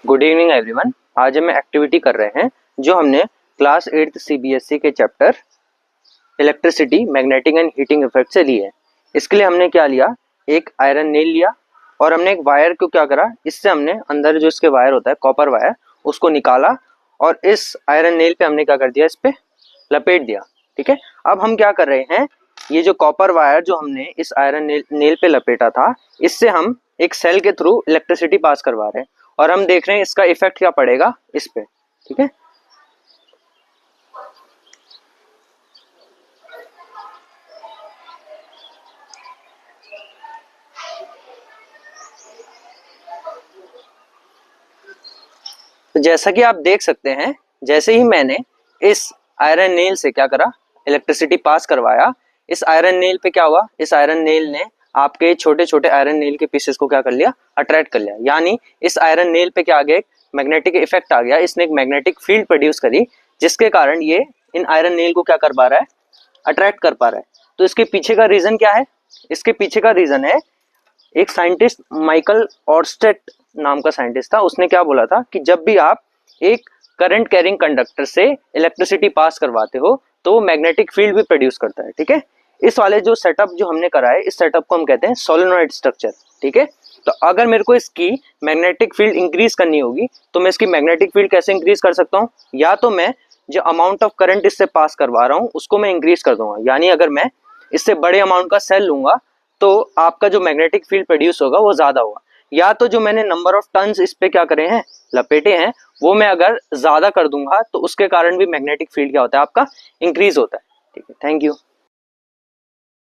Good evening everyone. आज हम activity कर रहे हैं जो हमने क्लास 8th सीबीएसई के chapter electricity, magnetic and heating effect से ली है। इसके लिए हमने क्या लिया, एक आयरन नेल लिया और हमने एक वायर को क्या करा, इससे हमने अंदर जो इसके वायर होता है कॉपर वायर, उसको निकाला और इस आयरन नेल पे हमने क्या कर दिया, इस पे लपेट दिया। ठीक है, अब हम क्या कर रहे हैं, ये जो कॉपर वायर जो हमने इस आयरन नेल पे लपेटा था, इससे हम एक सेल के थ्रू इलेक्ट्रिसिटी पास करवा रहे हैं और हम देख रहे हैं इसका इफेक्ट क्या पड़ेगा इस पे। ठीक है, तो जैसा कि आप देख सकते हैं, जैसे ही मैंने इस आयरन नेल से क्या करा, इलेक्ट्रिसिटी पास करवाया, इस आयरन नेल पे क्या हुआ, इस आयरन नेल ने आपके छोटे छोटे आयरन नेल के पीसेस को क्या कर लिया, अट्रैक्ट कर लिया। यानी इस आयरन नेल पे क्या आ गया, एक मैग्नेटिक इफेक्ट आ गया, इसने एक मैग्नेटिक फील्ड प्रोड्यूस करी, जिसके कारण ये इन आयरन नेल को क्या कर पा रहा है, अट्रैक्ट कर पा रहा है। तो इसके पीछे का रीजन क्या है, इसके पीछे का रीजन है, एक साइंटिस्ट माइकल ऑर्स्टेट नाम का साइंटिस्ट था, उसने क्या बोला था कि जब भी आप एक करंट कैरिंग कंडक्टर से इलेक्ट्रिसिटी पास करवाते हो तो वो मैग्नेटिक फील्ड भी प्रोड्यूस करता है। ठीक है, इस वाले जो सेटअप जो हमने करा है, इस सेटअप को हम कहते हैं सोलेनॉइड स्ट्रक्चर। ठीक है, तो अगर मेरे को इसकी मैग्नेटिक फील्ड इंक्रीज करनी होगी तो मैं इसकी मैग्नेटिक फील्ड कैसे इंक्रीज कर सकता हूँ, या तो मैं जो अमाउंट ऑफ करंट इससे पास करवा रहा हूँ उसको मैं इंक्रीज कर दूंगा। यानी अगर मैं इससे बड़े अमाउंट का सेल लूंगा तो आपका जो मैग्नेटिक फील्ड प्रोड्यूस होगा वो ज्यादा होगा। या तो जो मैंने नंबर ऑफ टन्स इस पे क्या करे हैं, लपेटे हैं, वो मैं अगर ज्यादा कर दूंगा तो उसके कारण भी मैग्नेटिक फील्ड क्या होता है, आपका इंक्रीज होता है। ठीक है, थैंक यू।